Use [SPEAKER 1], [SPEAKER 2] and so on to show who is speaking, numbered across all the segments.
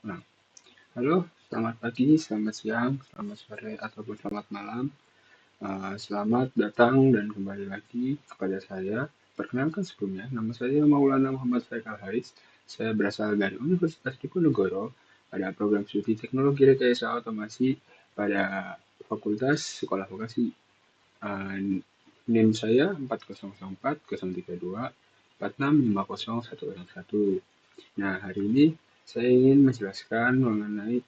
[SPEAKER 1] Nah, halo, selamat pagi, selamat siang, selamat sore, ataupun selamat malam. Selamat datang dan kembali lagi kepada saya. Perkenalkan sebelumnya, nama saya Maulana Muhammad Faik Al-Haris. Saya berasal dari Universitas Diponegoro pada program studi Teknologi Rekayasa Otomasi pada Fakultas Sekolah Vokasi. NIM saya 4004 032 4650 101. Nah, hari ini saya ingin menjelaskan mengenai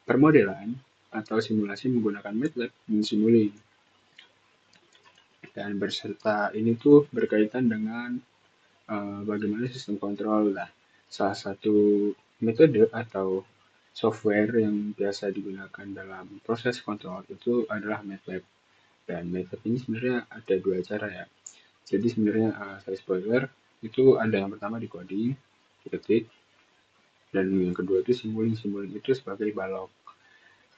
[SPEAKER 1] permodelan atau simulasi menggunakan MATLAB dan Simulink. Dan berserta ini tuh berkaitan dengan bagaimana sistem kontrol. Nah, salah satu metode atau software yang biasa digunakan dalam proses kontrol itu adalah MATLAB. Dan MATLAB ini sebenarnya ada dua cara ya. Jadi sebenarnya saya spoiler, itu ada yang pertama di coding, diketik, dan yang kedua itu simulink. Simulink itu sebagai balok.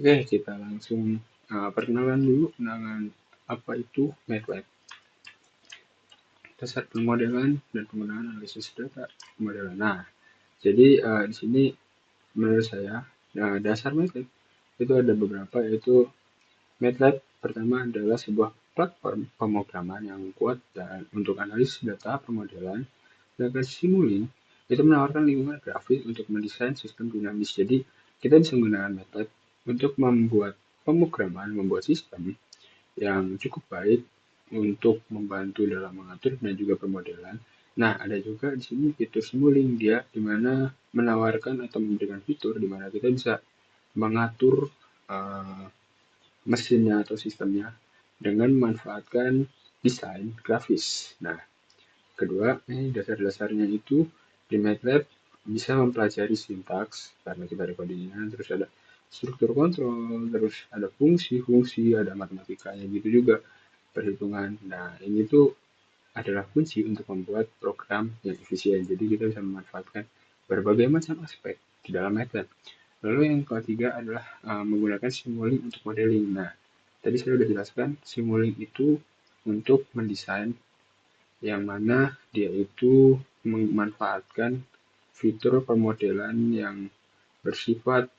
[SPEAKER 1] Oke, kita langsung perkenalan dulu dengan apa itu MATLAB. Dasar pemodelan dan penggunaan analisis data pemodelan. Nah, jadi di sini menurut saya dasar MATLAB itu ada beberapa, yaitu MATLAB pertama adalah sebuah platform pemrograman yang kuat dan untuk analisis data pemodelan. Sedangkan Simulink itu menawarkan lingkungan grafis untuk mendesain sistem dinamis. Jadi kita bisa menggunakan MATLAB untuk membuat pemrograman, membuat sistem yang cukup baik untuk membantu dalam mengatur dan juga pemodelan. Nah, ada juga di sini fitur Simulink, dia di mana menawarkan atau memberikan fitur di mana kita bisa mengatur uh, mesinnya atau sistemnya dengan memanfaatkan desain grafis. Nah, kedua, ini dasar-dasarnya itu di MATLAB bisa mempelajari sintaks karena kita ada codingnya, terus ada struktur kontrol, terus ada fungsi-fungsi, ada matematikanya gitu juga, perhitungan. Nah, ini tuh adalah kunci untuk membuat program yang efisien. Jadi kita bisa memanfaatkan berbagai macam aspek di dalam MATLAB. Lalu yang ketiga adalah menggunakan Simulink untuk modeling. Nah, tadi saya sudah jelaskan Simulink itu untuk mendesain, yang mana dia itu memanfaatkan fitur pemodelan yang bersifat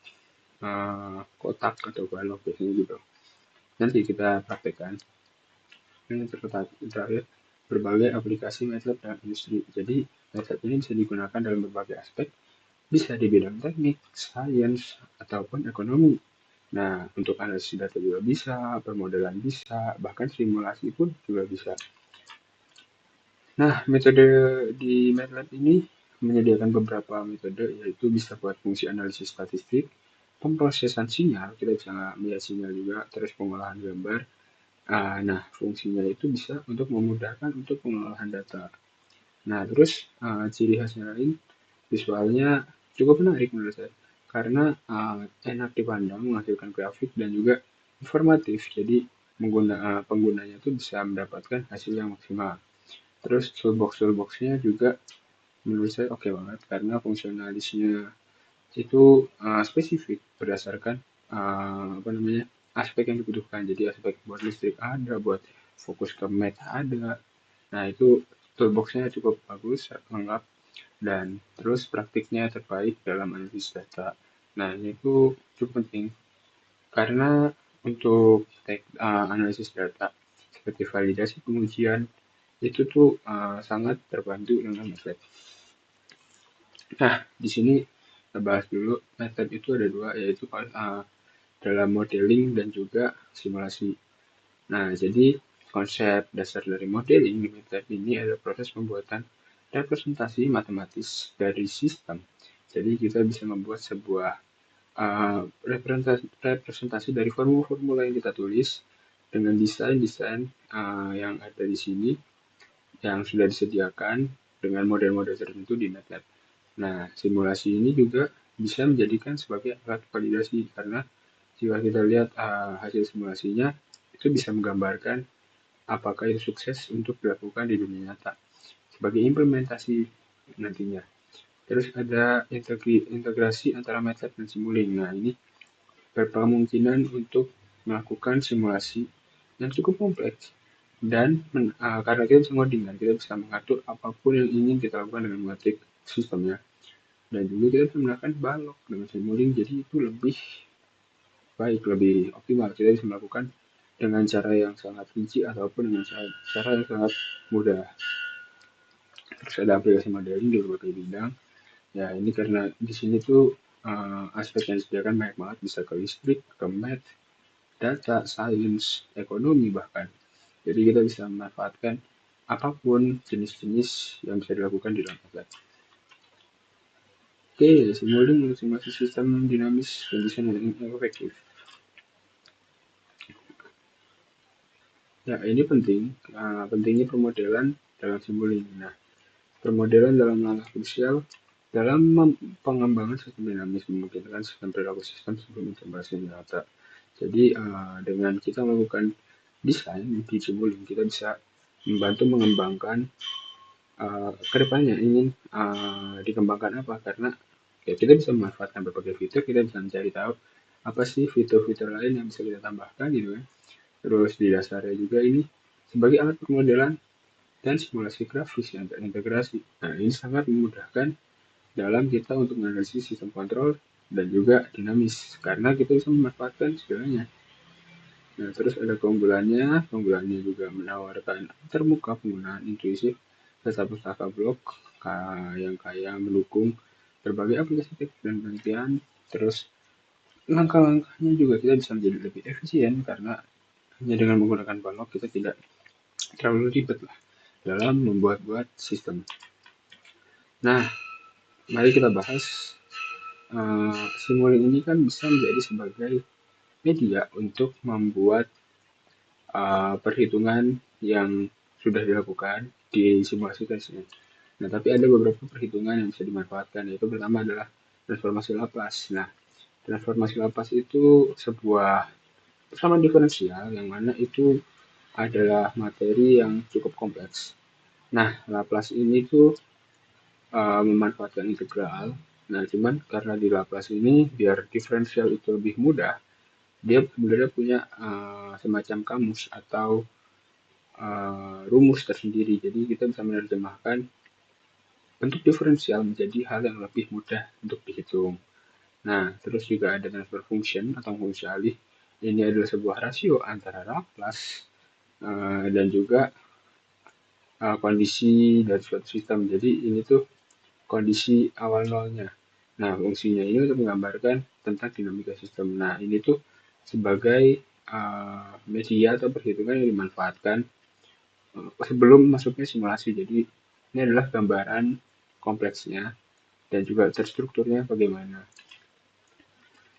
[SPEAKER 1] kotak atau balok biasanya gitu. Nanti kita praktekkan. Ini terakhir, berbagai aplikasi MATLAB dalam industri. Jadi MATLAB ini bisa digunakan dalam berbagai aspek, bisa di bidang teknik, sains, ataupun ekonomi. Nah, untuk analisis data juga bisa, permodelan bisa, bahkan simulasi pun juga bisa. Nah, metode di MATLAB ini menyediakan beberapa metode, yaitu bisa buat fungsi analisis statistik, pemrosesan sinyal, kita bisa melihat sinyal juga, terus pengolahan gambar. Nah, fungsinya itu bisa untuk memudahkan untuk pengolahan data. Nah, terus ciri khasnya lain, visualnya cukup menarik menurut saya, karena enak dipandang, menghasilkan grafik, dan juga informatif. Jadi penggunanya itu bisa mendapatkan hasil yang maksimal. Terus toolbox-toolboxnya juga menurut saya oke banget karena fungsionalisnya itu spesifik berdasarkan apa namanya, aspek yang dibutuhkan. Jadi aspek buat listrik ada, buat fokus ke math ada. Nah, itu toolboxnya cukup bagus, lengkap, dan terus praktiknya terbaik dalam analisis data. Nah, ini tuh cukup penting karena untuk analisis data seperti validasi pengujian itu tuh sangat terbantu dengan MATLAB. Nah, di sini kita bahas dulu MATLAB itu ada dua, yaitu dalam modeling dan juga simulasi. Nah, jadi konsep dasar dari modeling di MATLAB ini adalah proses pembuatan representasi matematis dari sistem. Jadi kita bisa membuat sebuah representasi dari formula-formula yang kita tulis dengan desain-desain yang ada di sini yang sudah disediakan dengan model-model tertentu di MATLAB. Nah, simulasi ini juga bisa menjadikan sebagai alat validasi karena jika kita lihat hasil simulasinya itu bisa menggambarkan apakah itu sukses untuk dilakukan di dunia nyata sebagai implementasi nantinya. Terus ada integrasi antara MATLAB dan Simulink. Nah, ini berkemungkinan untuk melakukan simulasi yang cukup kompleks dan karena kita bisa ngoding kan, kita bisa mengatur apapun yang ingin kita lakukan dengan mengetik sistemnya. Dan juga kita bisa menggunakan balok dengan Simulink, jadi itu lebih baik, lebih optimal. Kita bisa melakukan dengan cara yang sangat rinci ataupun dengan cara yang sangat mudah. Terus ada aplikasi modeling di berbagai bidang. Ya ini karena di sini tuh aspek yang disediakan banyak banget, bisa ke listrik, ke math, data, sains, ekonomi bahkan. Jadi kita bisa memanfaatkan apapun jenis-jenis yang bisa dilakukan di dalam MATLAB. Oke, Simulink untuk simulasi sistem dinamis, kondisi yang efektif. Ya, ini penting. Pentingnya permodelan dalam Simulink. Nah, permodelan dalam langkah krusial dalam pengembangan sistem dinamis memungkinkan sistem perilaku sistem sebelum integrasi data. Jadi, dengan kita melakukan desain di Simulink, kita bisa membantu mengembangkan kedepannya ingin dikembangkan apa, karena ya kita bisa memanfaatkan berbagai fitur, kita bisa mencari tahu apa sih fitur-fitur lain yang bisa kita tambahkan gitu kan. Terus di dasarnya juga ini sebagai alat permodelan dan simulasi grafis yang terintegrasi. Nah, ini sangat memudahkan dalam kita untuk menganalisis sistem kontrol dan juga dinamis, karena kita bisa memanfaatkan segalanya. Nah, terus ada keunggulannya juga menawarkan terbuka penggunaan intuisif serta pustaka blok yang kaya mendukung berbagai aplikasi teknik dan penelitian. Terus langkah-langkahnya juga kita bisa menjadi lebih efisien karena hanya dengan menggunakan balok kita tidak terlalu ribet lah dalam membuat sistem. Nah, mari kita bahas Simulink ini kan bisa menjadi sebagai media untuk membuat perhitungan yang sudah dilakukan di simulasi tesnya. Nah, tapi ada beberapa perhitungan yang bisa dimanfaatkan, yaitu pertama adalah transformasi Laplace. Nah, transformasi Laplace itu sebuah persamaan diferensial yang mana itu adalah materi yang cukup kompleks. Nah, Laplace ini tuh memanfaatkan integral. Nah, cuman karena di Laplace ini biar diferensial itu lebih mudah, dia sebenarnya punya semacam kamus atau rumus tersendiri. Jadi kita bisa menerjemahkan bentuk diferensial menjadi hal yang lebih mudah untuk dihitung. Nah, terus juga ada transfer function atau fungsi alih. Ini adalah sebuah rasio antara Laplace dan juga kondisi dari suatu sistem. Jadi ini tuh kondisi awal nolnya. Nah, fungsinya ini untuk menggambarkan tentang dinamika sistem. Nah, ini tuh sebagai media atau perhitungan yang dimanfaatkan sebelum masuknya simulasi. Jadi, ini adalah gambaran kompleksnya dan juga terstrukturnya bagaimana.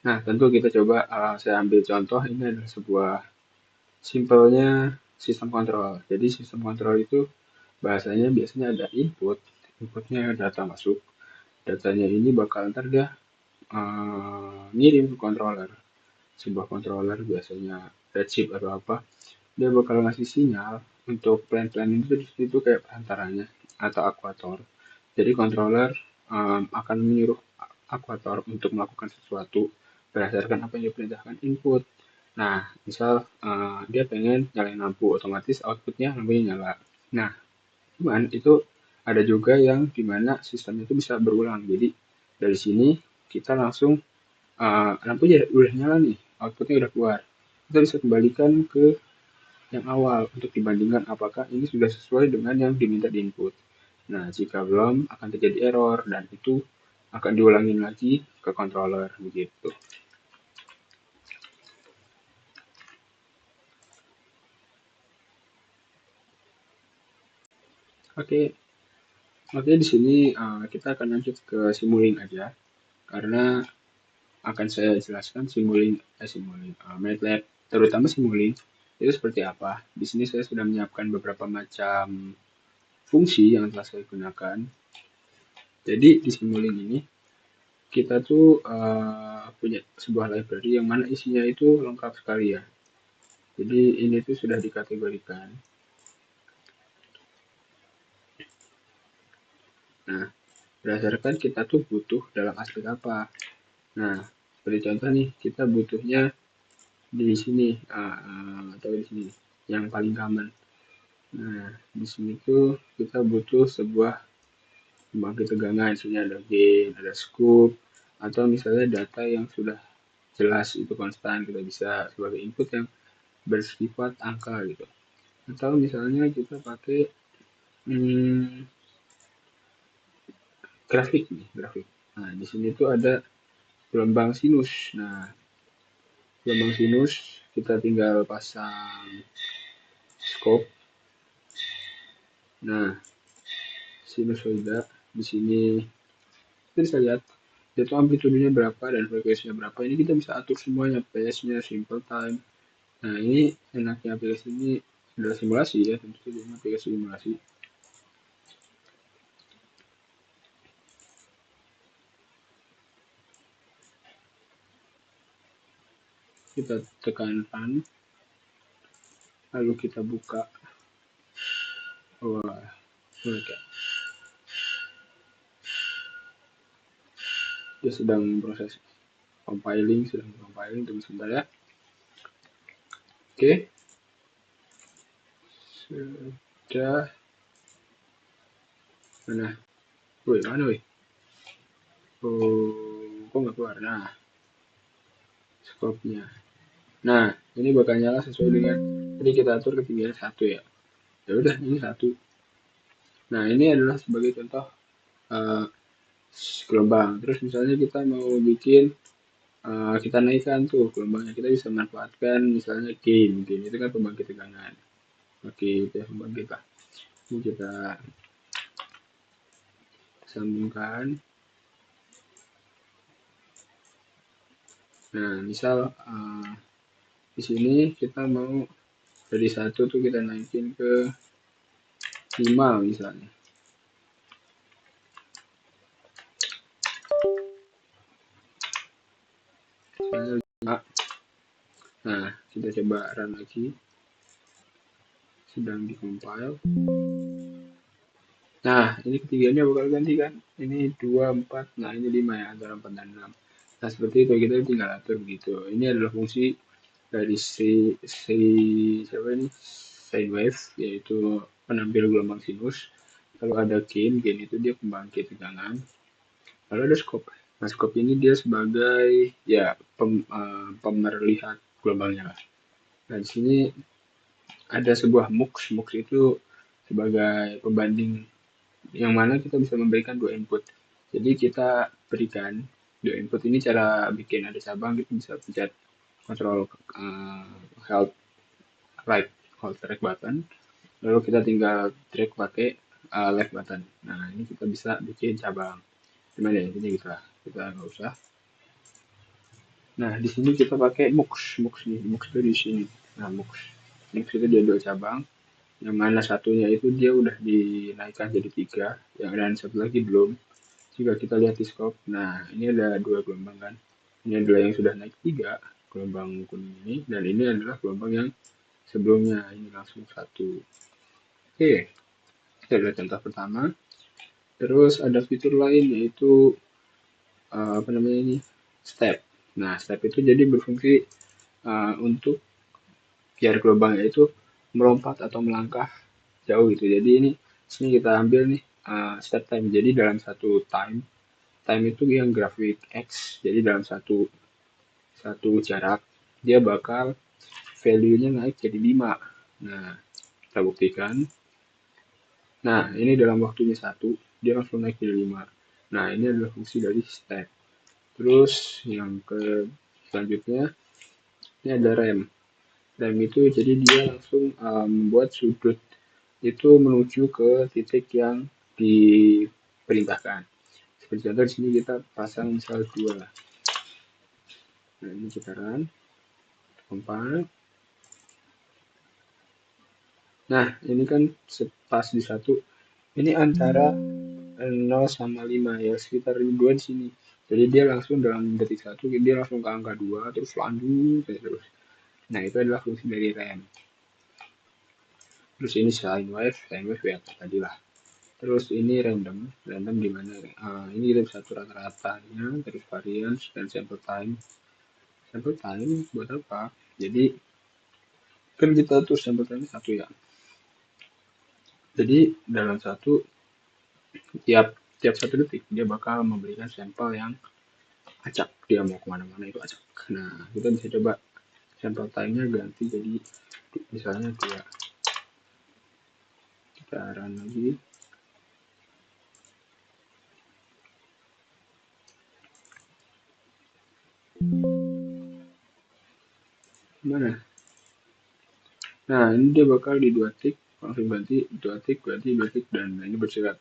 [SPEAKER 1] Nah, tentu kita coba, saya ambil contoh, ini adalah sebuah simpelnya sistem kontrol. Jadi, sistem kontrol itu bahasanya biasanya ada inputnya data masuk, datanya ini bakal ntar dia ngirim ke controller. Sebuah controller biasanya redshift atau apa, dia bakal ngasih sinyal untuk plan-plan itu kayak perantaranya atau akuator. Jadi controller akan menyuruh akuator untuk melakukan sesuatu berdasarkan apa yang diperintahkan input. Nah, misal dia pengen nyalain lampu, otomatis outputnya lampunya nyala. Nah, cuman itu ada juga yang dimana sistem itu bisa berulang. Jadi dari sini kita langsung lampunya udah nyala nih, outputnya udah keluar. Kita bisa kembalikan ke yang awal untuk dibandingkan apakah ini sudah sesuai dengan yang diminta di input. Nah, jika belum akan terjadi error dan itu akan diulangin lagi ke controller begitu. Oke, oke di sini kita akan lanjut ke Simulink aja karena akan saya jelaskan Simulink MATLAB terutama Simulink itu seperti apa. Di sini saya sudah menyiapkan beberapa macam fungsi yang telah saya gunakan. Jadi di Simulink ini kita tuh punya sebuah library yang mana isinya itu lengkap sekali ya. Jadi ini tuh sudah dikategorikan. Nah, berdasarkan kita tuh butuh dalam aspek apa. Nah, seperti contoh nih, kita butuhnya di sini atau di sini yang paling common. Nah, di sini tuh kita butuh sebuah pembangkit tegangan, misalnya ada gain, ada scoop, atau misalnya data yang sudah jelas itu konstan, kita bisa sebagai input yang bersifat angka gitu. Atau misalnya kita pakai grafik nih, grafik. Nah, di sini tuh ada gelombang sinus. Nah, gelombang sinus kita tinggal pasang scope. Nah, sinusoida di sini kita bisa lihat dia tuh amplitudenya berapa dan frekuensinya berapa. Ini kita bisa atur semuanya, pace-nya, simple time. Nah, ini enaknya aplikasi ini adalah simulasi ya, tentu saja ini aplikasi simulasi. Kita tekan run, lalu kita buka. Wah, oke. Dia sedang proses compiling, tunggu sebentar ya. Oke, sudah. Mana? Woi, mana woi? Oh, kok nggak keluar? Nah, scope-nya. Nah, ini bakal nyala sesuai dengan tadi kita atur ketinggian 1 ya. Ya udah, ini 1. Nah, ini adalah sebagai contoh uh, gelombang. Terus misalnya kita mau bikin kita naikkan tuh gelombangnya, kita bisa manfaatkan misalnya gain itu kan pembangkit tegangan. Oke, itu ya pembangkit lah. Ini kita sambungkan. Nah, misal di sini kita mau dari 1 tuh kita naikin ke 5 misalnya. Misalnya 5. Nah, kita coba run lagi. Sedang di-compile. Nah, ini ketiganya bakal ganti kan. Ini 2, 4, nah ini 5 ya, antara 4 dan 6. Nah, seperti itu kita tinggal atur begitu. Ini adalah fungsi dari siapa ini? Sine wave, yaitu penampil gelombang sinus. Kalau ada gain itu dia pembangkit tegangan. Lalu ada scope. Nah, scope ini dia sebagai ya pemerlihat gelombangnya lah. Nah, di sini ada sebuah mux. Mux itu sebagai pembanding yang mana kita bisa memberikan 2 input. Jadi kita berikan 2 input ini cara bikin ada cabang, kita bisa pencet kontrol hold right hold track button, lalu kita tinggal drag pakai left button. Nah, ini kita bisa bikin cabang. Gimana ya, ini kita nggak usah. Nah, di sini kita pakai mux nih, mux itu di sini. Nah, mux itu dia 2 cabang, yang mana satunya itu dia udah dinaikkan jadi 3, yang dan satu lagi belum. Jika kita lihat di scope, nah ini ada 2 gelombang kan. Ini adalah yang sudah naik 3, gelombang kuning ini, dan ini adalah gelombang yang sebelumnya, ini langsung 1. Oke, kita lihat contoh pertama. Terus ada fitur lain yaitu apa namanya ini? Step. Nah, step itu jadi berfungsi untuk biar gelombangnya itu melompat atau melangkah jauh gitu. Jadi ini sini kita ambil nih step time. Jadi dalam satu time itu yang grafik X. Jadi dalam satu jarak dia bakal value-nya naik jadi 5. Nah, kita buktikan. Nah, ini dalam waktunya 1, dia langsung naik jadi 5. Nah, ini adalah fungsi dari step. Terus yang ke selanjutnya ini ada rem. Rem itu jadi dia langsung membuat sudut itu menuju ke titik yang diperintahkan. Seperti contoh di sini kita pasang misal 2. Nah, ini kita run, compile. Nah, ini kan pas di 1, ini antara 0 sama 5 ya, sekitar 2 di sini. Jadi dia langsung dalam detik 1, dia langsung ke angka 2, terus lanjut terus. Nah, itu adalah fungsi dari rem. Terus ini sine wave ya tadi lah. Terus ini random di mana ini kita bisa atur rata-ratanya, terus variance dan sample time. Sample time buat apa? Jadi kan kita atur sample time 1 ya. Jadi dalam 1 tiap tiap 1 detik dia bakal memberikan sampel yang acak, dia mau kemana-mana itu acak. Nah, kita bisa coba sampel time-nya ganti jadi misalnya 2. Kita run lagi. Mana? Nah, ini dia bakal di 2 tick, langsung ganti 2 tick, berarti 2 tick, dan ini bersifat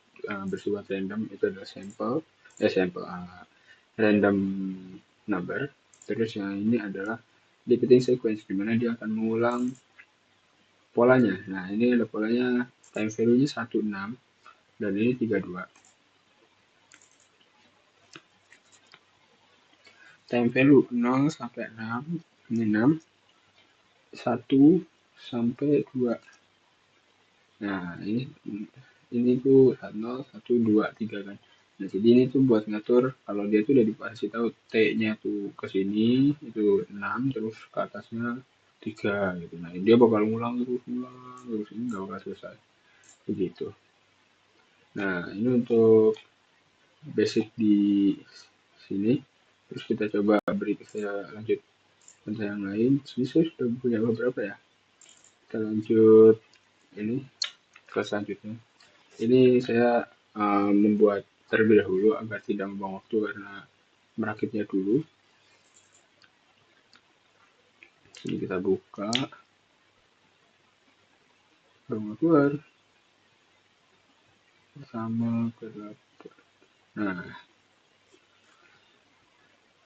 [SPEAKER 1] random, itu adalah sampel random number. Terus yang ini adalah repeating sequence, dimana dia akan mengulang polanya. Nah, ini ada polanya, time value-nya 16 dan ini 32. Time value 0 sampai 6, ini 6, 1 sampai 2. Nah, ini tuh 0, 1, 2, 3 kan. Nah, jadi ini tuh buat ngatur kalau dia tuh udah dikasih tahu T-nya tuh ke sini itu 6 terus ke atasnya 3 gitu. Nah, dia bakal ngulang terus ini nggak bakal selesai. Begitu. Nah, ini untuk basic di sini. Terus kita coba saya lanjut contoh yang lain. Sini saya sudah punya beberapa ya. Kita lanjut ini ke selanjutnya. Ini saya membuat terlebih dahulu agar tidak membuang waktu karena merakitnya dulu. Sini kita buka, baru keluar sama ke Nah,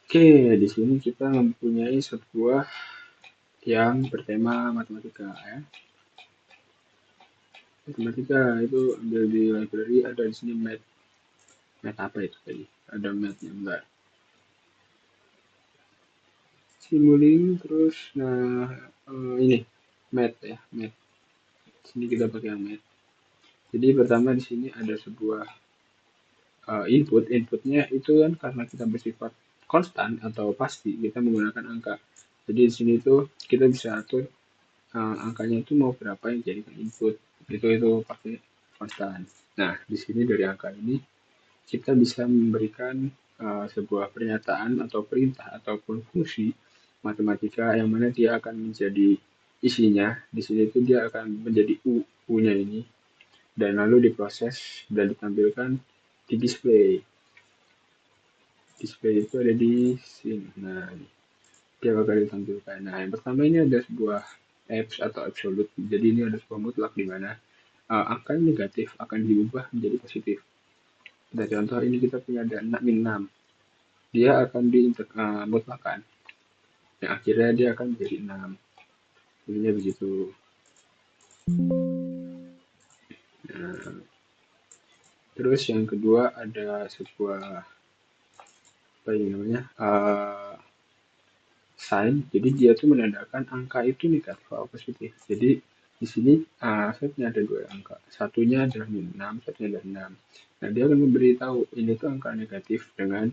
[SPEAKER 1] oke, di sini kita mempunyai sebuah yang bertema matematika ya. Matematika itu ambil di library, ada di sini math apa itu tadi? Ada mathnya enggak? Simulink terus nah ini math ya, math. Sini kita pakai yang math. Jadi pertama di sini ada sebuah inputnya itu kan karena kita bersifat konstan atau pasti kita menggunakan angka. Jadi di sini tuh kita bisa atur angkanya itu mau berapa yang jadikan input, itu pakai konstan. Nah, di sini dari angka ini kita bisa memberikan sebuah pernyataan atau perintah ataupun fungsi matematika yang mana dia akan menjadi isinya di sini itu dia akan menjadi u-nya ini, dan lalu diproses dan ditampilkan di display. Display itu ada di sini. Nah, dia bakal ditampilkan. Nah, yang pertama ini ada sebuah abs atau absolute. Jadi ini ada sebuah mutlak di mana angka negatif akan diubah menjadi positif. Kita contoh ini kita punya ada 6. Dia akan dimutlakan. Yang akhirnya dia akan menjadi 6. Intinya begitu. Nah, terus yang kedua ada sebuah apa ini namanya sign. Jadi dia tuh menandakan angka itu negatif atau positif. Jadi di sini setnya ada 2 angka. Satunya adalah min 6, satunya adalah 6. Nah, dia akan memberitahu ini tuh angka negatif dengan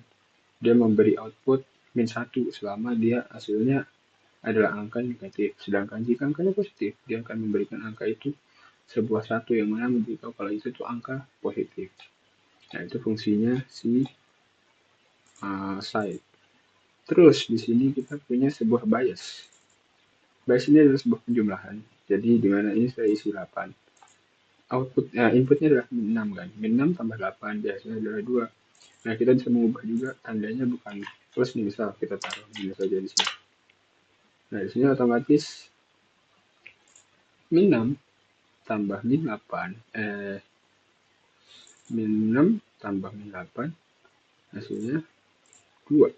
[SPEAKER 1] dia memberi output min 1 selama dia hasilnya adalah angka negatif. Sedangkan jika angkanya positif, dia akan memberikan angka itu sebuah satu yang mana memberitahu kalau itu tuh angka positif. Nah, itu fungsinya si side. Terus di sini kita punya sebuah bias. Bias ini adalah sebuah penjumlahan. Jadi di mana ini saya isi 8. Inputnya adalah min 6 kan. Min 6 tambah 8 biasanya adalah 2. Nah, kita bisa mengubah juga tandanya bukan plus nih, misal kita taruh minus saja di sini. Nah, di sini otomatis min 6 tambah min 8 min 6 tambah min 8 hasilnya 2.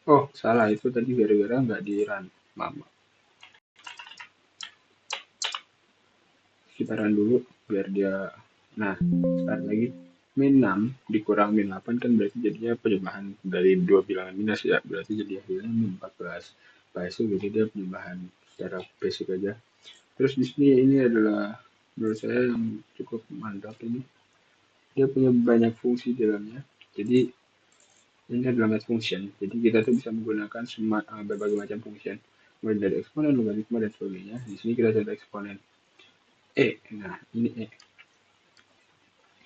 [SPEAKER 1] Oh, salah, itu tadi gara-gara nggak di run. Mama. Kita run dulu biar dia. Nah, start lagi. Min 6 dikurang min 8 kan berarti jadinya penjumlahan dari 2 bilangan minus ya. Berarti jadi hasilnya min 14. Itu jadi dia penjumlahan secara basic aja. Terus di sini ini adalah menurut saya yang cukup mantap ini. Dia punya banyak fungsi di dalamnya. Jadi ini adalah math function. Jadi kita tuh bisa menggunakan berbagai macam function. mulai dari eksponen, logaritma, dan sebagainya. Di sini kita contoh eksponen E. Nah, ini E.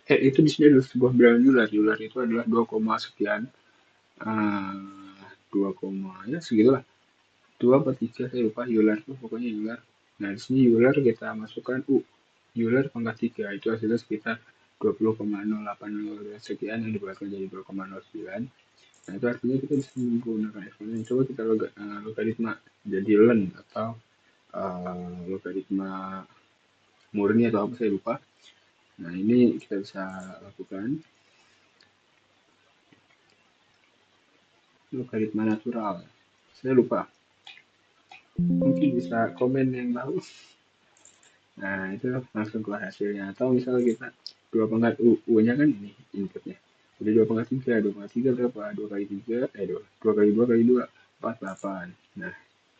[SPEAKER 1] E itu di sini adalah sebuah bilangan Euler. Euler itu adalah 2, sekian. 2, ya segitulah. 2 apa 3, saya lupa. Euler itu pokoknya Euler. Nah, di sini Euler kita masukkan U. Euler pangkat 3 itu hasilnya sekitar 20,080 sekian yang dibuatkan jadi 2,09. Nah, itu artinya kita bisa menggunakan eksponen. Coba kita logaritma jadi ln atau logaritma murni atau apa saya lupa. Nah, ini kita bisa lakukan logaritma natural. Saya lupa. Mungkin bisa komen yang tahu. Nah, itu langsung keluar hasilnya. Atau misalnya kita 2 pangkat U-nya kan ini inputnya. Jadi 2 pangkat 3. 2 pangkat 3 berapa? 2 kali 3, 2 kali 2 kali 2, 4, 8. Nah,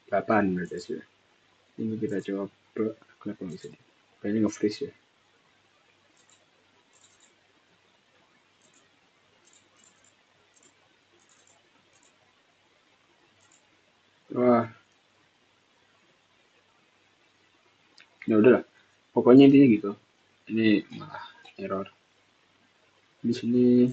[SPEAKER 1] 8 berarti hasilnya. Ini kita coba, kenapa bisa di? Kayaknya nge-freeze ya. Wah, ya udahlah. Pokoknya intinya gitu. Ini malah error. Di sini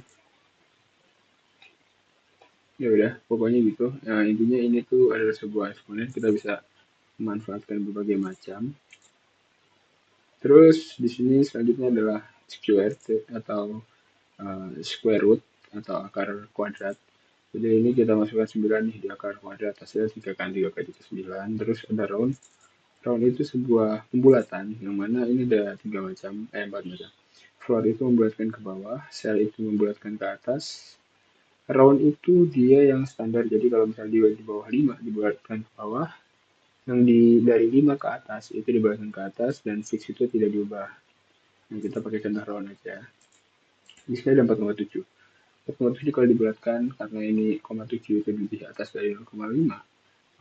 [SPEAKER 1] ya udah, pokoknya gitu. Nah, intinya ini tuh adalah sebuah eksponen, kita bisa memanfaatkan berbagai macam. Terus di sini selanjutnya adalah square atau square root atau akar kuadrat. Jadi ini kita masukkan 9 nih di akar kuadrat, hasilnya 3 kan, 3 kali 3, 9. Terus ada round. Round itu sebuah pembulatan, yang mana ini ada 3 macam, 4 macam. Floor itu membulatkan ke bawah, cell itu membulatkan ke atas. Round itu dia yang standar, jadi kalau misalnya dia di bawah 5 dibulatkan ke bawah, yang dari 5 ke atas itu dibulatkan ke atas, dan fix itu tidak diubah. Nah, kita pakai contoh round aja. Di sini ada 4,7. 4,7 kalau dibulatkan, karena ini 0,7 itu lebih atas dari 0,5,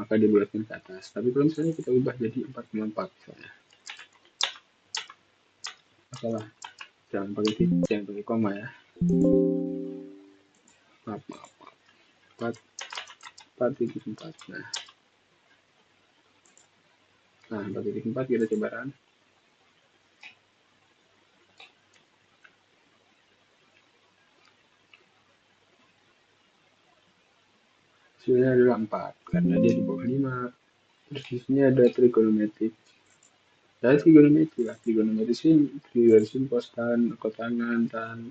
[SPEAKER 1] maka dibulatkan ke atas. Tapi kalau misalnya kita ubah jadi 4,4 misalnya, masalah jangan pakai titik, jangan pakai koma ya. Maaf, 4,4. Nah, 4,4 kita coba run. Hasilnya adalah 4 karena dia di bawah 5. Terus di sini ada trigonometrik. Ya, trigonometri lah. Trigonometri sih dari sin, cos, tan, kotangan, tan,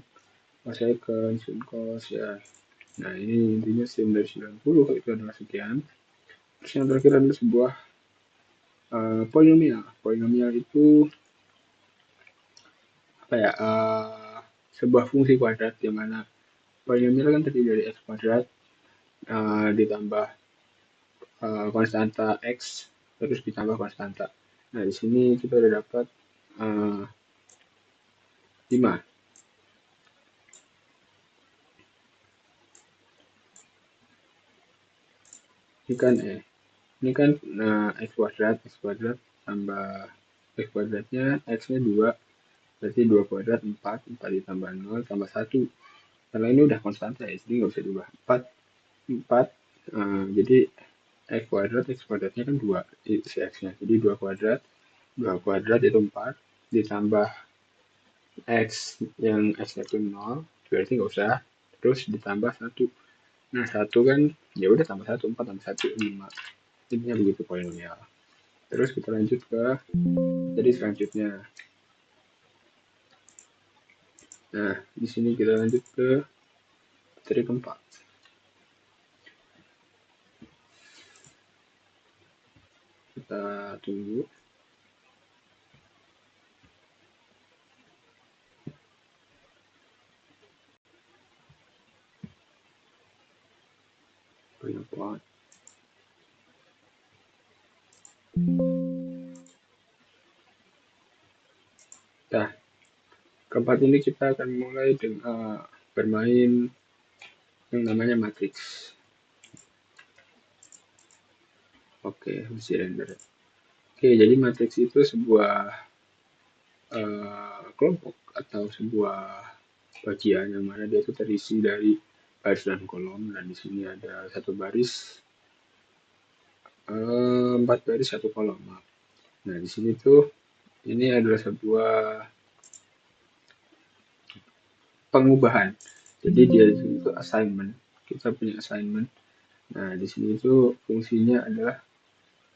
[SPEAKER 1] cosecant, sin, cos ya. Nah, ini intinya sin dari 90 itu adalah sekian. Terus yang terakhir adalah sebuah polinomial. Polinomial itu apa ya? Sebuah fungsi kuadrat di mana polinomial kan terdiri dari x kuadrat ditambah konstanta x terus ditambah konstanta. Nah, di sini kita udah dapat 5. Ini kan x kuadrat tambah x kuadratnya, x-nya 2, berarti 2 kuadrat 4, 4 ditambah 0 tambah 1. Karena ini udah konstanta ya, jadi nggak usah diubah. 4, jadi x kuadratnya kan 2, si x-nya. Jadi 2 kuadrat itu 4, ditambah x yang x-nya itu 0, berarti nggak usah. Terus ditambah 1. Nah, 1 kan, ya udah tambah 1, 4 tambah 1, 5. Intinya begitu polinomial. Terus kita lanjut ke jadi selanjutnya. Nah, di sini kita lanjut ke materi keempat. Kita tunggu. Banyak banget. Nah, keempat ini kita akan mulai dengan bermain yang namanya matriks. Oke, bisa render. Oke, jadi matriks itu sebuah kelompok atau sebuah bagian yang mana dia itu terisi dari baris dan kolom, dan di sini ada satu baris 4 baris 1 kolom. Nah, di sini tuh ini adalah sebuah pengubahan. Jadi dia itu assignment. Kita punya assignment. Nah, di sini itu fungsinya adalah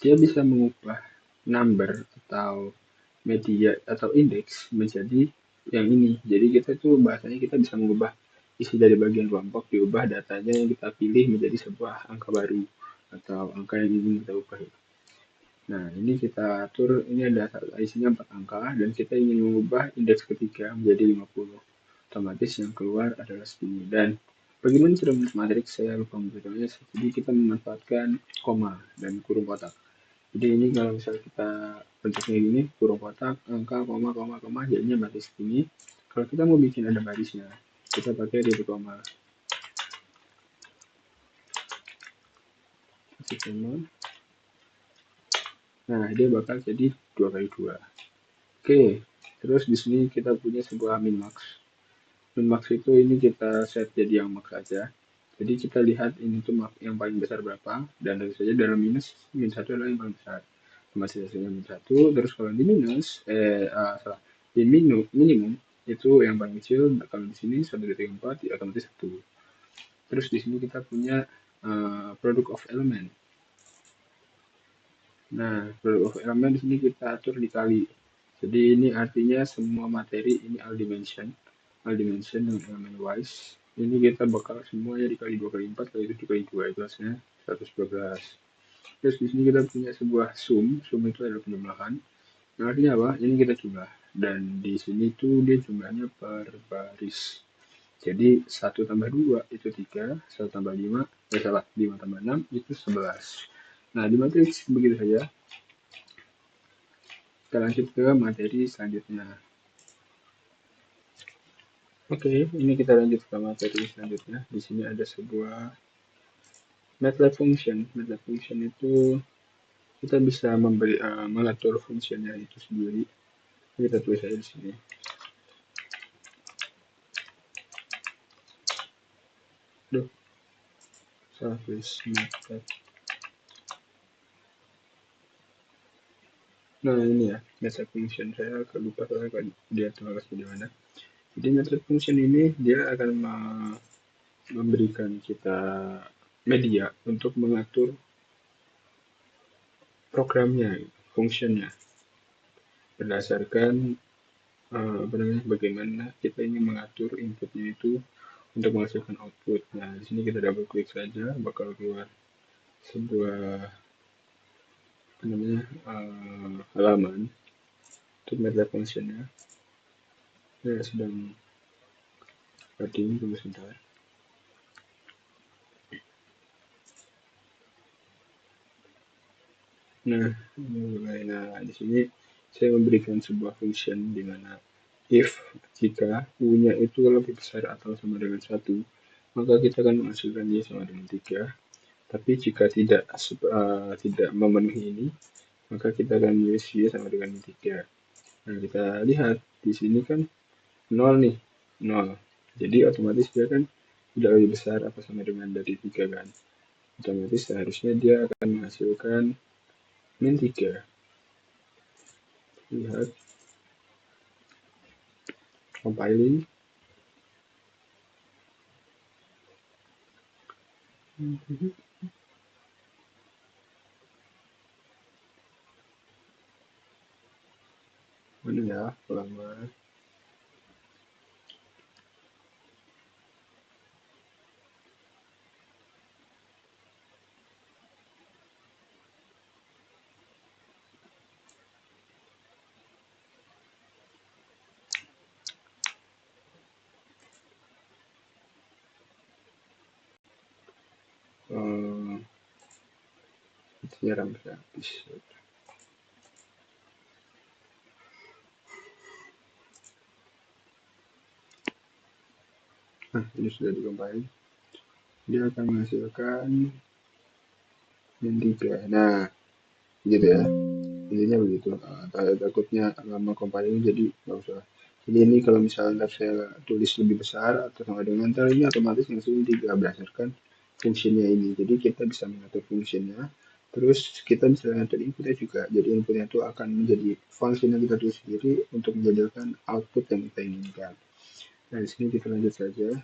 [SPEAKER 1] dia bisa mengubah number atau media atau indeks menjadi yang ini. Jadi kita tuh bahasanya kita bisa mengubah isi dari bagian kelompok, diubah datanya yang kita pilih menjadi sebuah angka baru atau angka yang ingin kita ubah. Nah, ini kita atur, ini ada isinya 4 angka dan kita ingin mengubah indeks ketiga menjadi 50. Otomatis yang keluar adalah segini. Dan bagaimana cara menulis matriks saya lupa memberitahunya. Jadi kita memanfaatkan koma dan kurung kotak. Jadi ini kalau misalnya kita bentuknya gini, kurung kotak, angka, koma, koma, koma, jadinya matriks ini. Kalau kita mau bikin ada barisnya, kita pakai titik koma. Titik koma. Nah, dia bakal jadi 2 kali 2. Oke, terus di sini kita punya sebuah min-max. Min-max itu ini kita set jadi yang max saja. Jadi kita lihat ini tuh yang paling besar berapa, dan tentu saja dalam minus, min 1 adalah yang paling besar. Masih hasilnya min 1, terus kalau di minus, di minimum, itu yang paling kecil, kalau di sini 1,4, ya otomatis 1. Terus di sini kita punya product of element. Nah, product of element di sini kita atur dikali. Jadi ini artinya semua materi ini all dimension dengan element wise. Ini kita bakal semuanya dikali 2 kali 4 kali 7 kali 2 itu hasilnya 112. Terus di sini kita punya sebuah sum itu adalah penjumlahan. Yang artinya apa? Ini kita jumlah. Dan di sini tuh dia jumlahnya per baris. Jadi 1 tambah 2 itu 3, 1 tambah 5, 5 tambah 6 itu 11. Nah, di matriks begitu saja. Kita lanjut ke materi selanjutnya. Oke, ini kita lanjut ke materi selanjutnya. Di sini ada sebuah MATLAB function. MATLAB function itu kita bisa mengatur fungsinya itu sendiri. Kita tulis aja di sini. Duh, salah tulis MATLAB. Nah, ini ya, MATLAB function. Saya agak lupa kalau dia tulis di mana. Jadi MATLAB function ini dia akan memberikan kita media untuk mengatur programnya, fungsinya, berdasarkan bagaimana kita ingin mengatur inputnya itu untuk menghasilkan output. Nah, di sini kita double klik saja, bakal keluar sebuah halaman untuk MATLAB functionnya. Saya sedang loading, tunggu sebentar. Nah, di sini saya memberikan sebuah function di mana if jika U-nya itu lebih besar atau sama dengan 1, maka kita akan menghasilkan Y sama dengan 3. Tapi jika tidak memenuhi ini, maka kita akan menulis Y sama dengan 3. Nah, kita lihat di sini kan 0 nih, 0. Jadi otomatis dia kan tidak lebih besar atau sama dengan dari 3 kan. Otomatis seharusnya dia akan menghasilkan min 3. Lihat compiling. Mana ya lama. RAM habis. Nah, ini sudah dikompil. Dia akan menghasilkan min 3. Nah, gitu ya. Intinya begitu. Takutnya lama compiling jadi nggak usah. Jadi ini kalau misalnya saya tulis lebih besar atau sama dengan ntar ini otomatis langsung 3 berdasarkan fungsinya ini. Jadi kita bisa mengatur fungsinya Terus kita bisa ngatur inputnya juga. Jadi inputnya itu akan menjadi fungsi yang kita tulis sendiri untuk menjadikan output yang kita inginkan. Nah, di sini kita lanjut saja.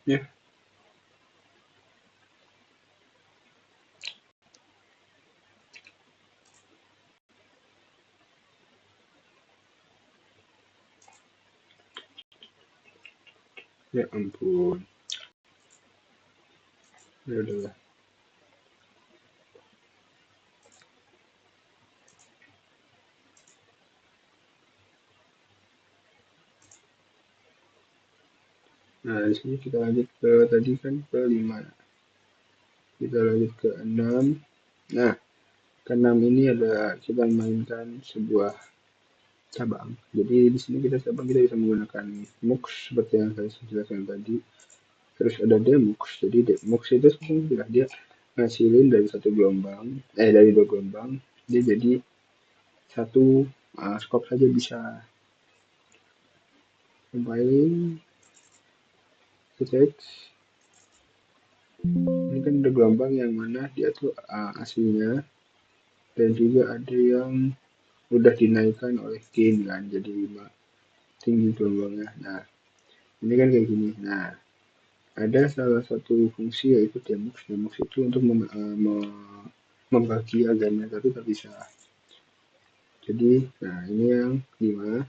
[SPEAKER 1] Ya, ya ampun. Ya udahlah. Nah, di sini kita lanjut ke tadi kan ke 5. Kita lanjut ke 6. Nah, ke 6 ini ada kita mainkan sebuah cabang. Jadi di sini kita bisa menggunakan mux seperti yang saya jelaskan tadi. Terus ada demux. Jadi demux itu sebenarnya dia ngasilin dari satu gelombang, dari dua gelombang, dia jadi satu skop saja bisa. Compiling, cek. Ini kan ada gelombang yang mana dia tuh aslinya, dan juga ada yang udah dinaikkan oleh gain kan, jadi 5 tinggi gelombangnya. Nah, ini kan kayak gini. Nah, ada salah satu fungsi yaitu demux. Demux itu untuk membagi agamnya tapi terpisah. Jadi, nah ini yang 5,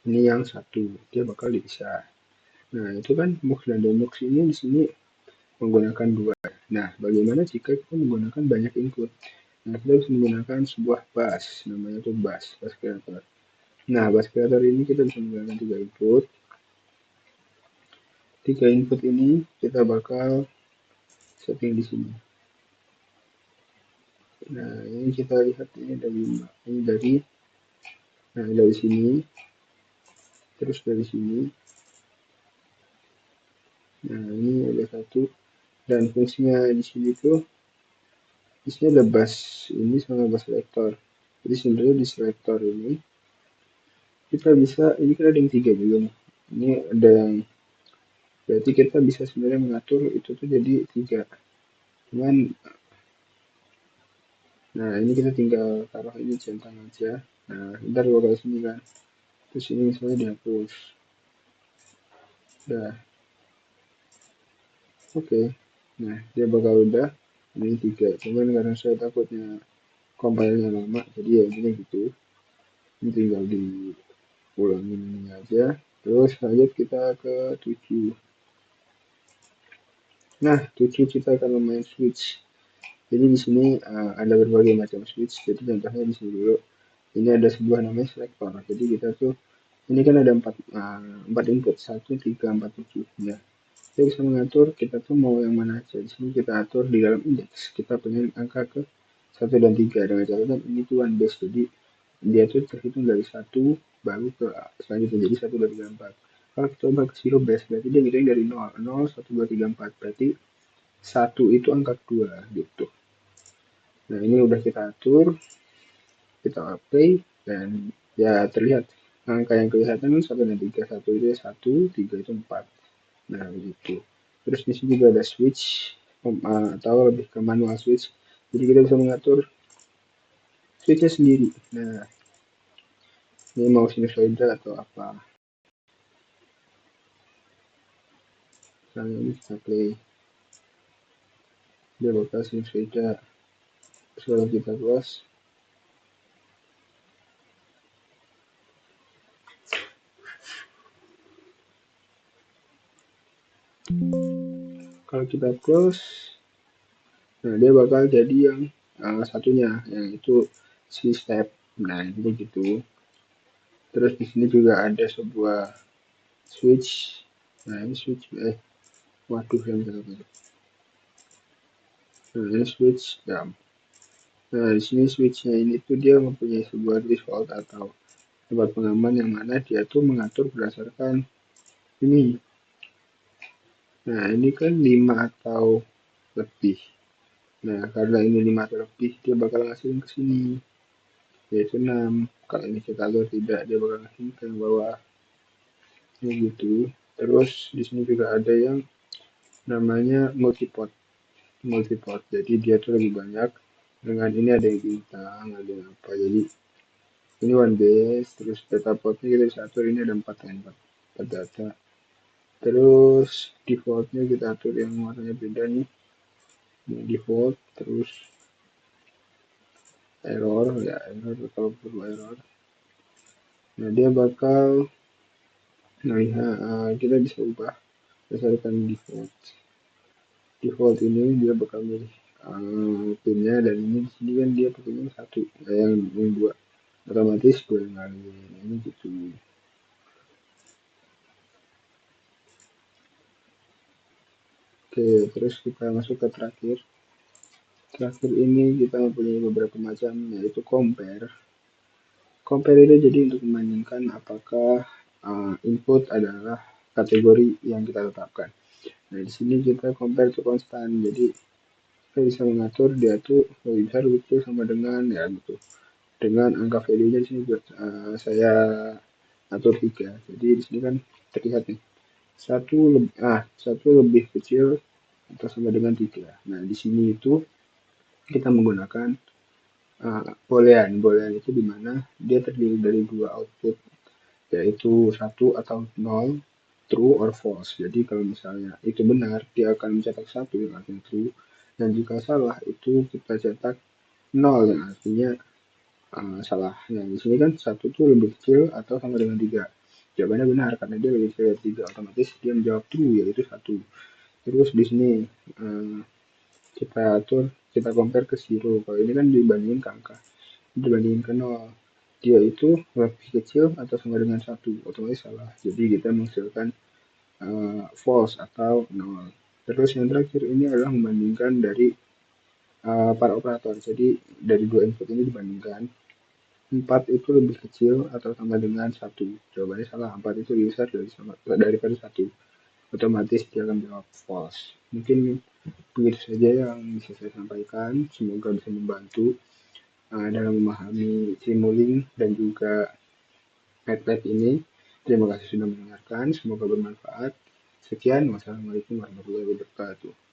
[SPEAKER 1] ini yang 1, dia bakal dipisah. Nah, itu kan mux dan demux ini di sini menggunakan 2. Nah, bagaimana jika kita menggunakan banyak input? Nah, kita bisa menggunakan sebuah bus, namanya itu bus creator. Nah, bus creator ini kita bisa menggunakan 3 input. 3 input ini kita bakal setting di sini. Nah, ini kita lihat ini dari dari sini, terus dari sini. Nah, ini ada 1, dan fungsinya di sini tuh isinya ada bus ini sama bus selector. Jadi sebenarnya di selector ini kita bisa, ini kan ada yang 3 juga nih. Ini ada yang, berarti kita bisa sebenarnya mengatur itu tuh jadi 3. Cuman, nah ini kita tinggal taruh ini centang aja. Nah, ntar bakal sini kan. Terus ini misalnya dihapus. Udah. Oke. Nah, dia bakal udah. Ini 3. Cuman karena saya takutnya compile-nya lama, jadi ya ini gitu. Ini tinggal diulangin ini aja. Terus lanjut kita ke 7. Nah, 7 kita akan memain switch. Jadi di sini ada berbagai macam switch. Jadi contohnya di sini dulu. Ini ada sebuah namanya selector. Jadi kita tuh ini kan ada 4 input, 1, 3, 4, 7. Ya. Kita bisa mengatur kita tuh mau yang mana aja. Di sini kita atur di dalam indeks. Kita pengen angka ke 1 dan 3 dengan catatan ini tuh one base. Jadi dia tuh terhitung dari 1 baru ke selanjutnya jadi 1, 2, 3, 4. Kalau kita coba ke zero base berarti dia ngitung dari 0, 0, 1, 2, 3, 4. Berarti 1 itu angka 2 gitu. Nah, ini udah kita atur, kita apply, dan ya terlihat angka yang kelihatan kan 1 dan 3. 1 itu 1, 3 itu 4. Nah, begitu. Terus di sini juga ada switch, atau lebih ke manual switch. Jadi kita bisa mengatur switchnya sendiri. Nah, ini mau sinusoida atau apa. Misalnya ini kita play. Dia bakal sinusoida. Terus kalau kita close, kalau kita close, nah dia bakal jadi yang satunya, yang itu si step. Nah, itu gitu. Terus di sini juga ada sebuah switch. Nah, ini switch waduh yang betul. Nah, ini switch jam. Nah, di sini switchnya ini tuh dia mempunyai sebuah default atau tempat pengaman yang mana dia tuh mengatur berdasarkan ini. Nah, ini kan 5 atau lebih. Nah, karena ini 5 atau lebih, dia bakal ngasihin ke sini, yaitu 6. Kalau ini kita atur tidak, dia bakal ngasihin ke yang bawah. Ini gitu. Terus di sini juga ada yang namanya multiport. Multiport. Jadi dia tuh lebih banyak. Dengan ini ada yang bintang, ada yang apa. Jadi ini one base, terus data portnya kita bisa atur. Ini ada 4 kan, 4 data. Terus defaultnya kita atur yang warnanya beda nih. Ini default, terus error, ya error kalau perlu error. Nah dia bakal, nah ya, kita bisa ubah berdasarkan default. Default ini dia bakal milih pinnya, dan ini di sini kan dia pakainya satu, yang dua, otomatis gue ngalihin ini gitu. Oke, terus kita masuk ke terakhir. Terakhir ini kita mempunyai beberapa macam, yaitu compare. Compare itu jadi untuk membandingkan apakah input adalah kategori yang kita tetapkan. Nah, di sini kita compare to konstan. Jadi kita bisa mengatur dia tuh lebih besar gitu sama dengan ya gitu. Dengan angka value-nya di sini saya atur 3. Jadi di sini kan terlihat nih. Satu lebih kecil atau sama dengan 3. Nah, di sini itu kita menggunakan boolean. Boolean itu di mana dia terdiri dari dua output, yaitu 1 atau 0, true or false. Jadi kalau misalnya itu benar, dia akan mencetak 1 yang artinya true, dan jika salah itu kita cetak 0 yang artinya salah. Nah, di sini kan 1 itu lebih kecil atau sama dengan 3. Jawabannya benar karena dia lebih kecil dari 3, otomatis dia menjawab true, yaitu 1. Terus di sini uh, kita atur, kita compare ke 0. Kalau ini kan dibandingin ke angka, dibandingin ke 0, dia itu lebih kecil atau sama dengan 1, otomatis salah. Jadi kita menghasilkan false atau 0. Terus yang terakhir ini adalah membandingkan dari para operator. Jadi dari dua input ini dibandingkan, 4 itu lebih kecil atau sama dengan 1. Jawabannya salah, 4 itu lebih besar daripada 1. Otomatis dia akan jawab false. Mungkin begitu saja yang bisa saya sampaikan. Semoga bisa membantu dalam memahami Simulink dan juga MATLAB ini. Terima kasih sudah mendengarkan. Semoga bermanfaat. Sekian. Wassalamualaikum warahmatullahi wabarakatuh.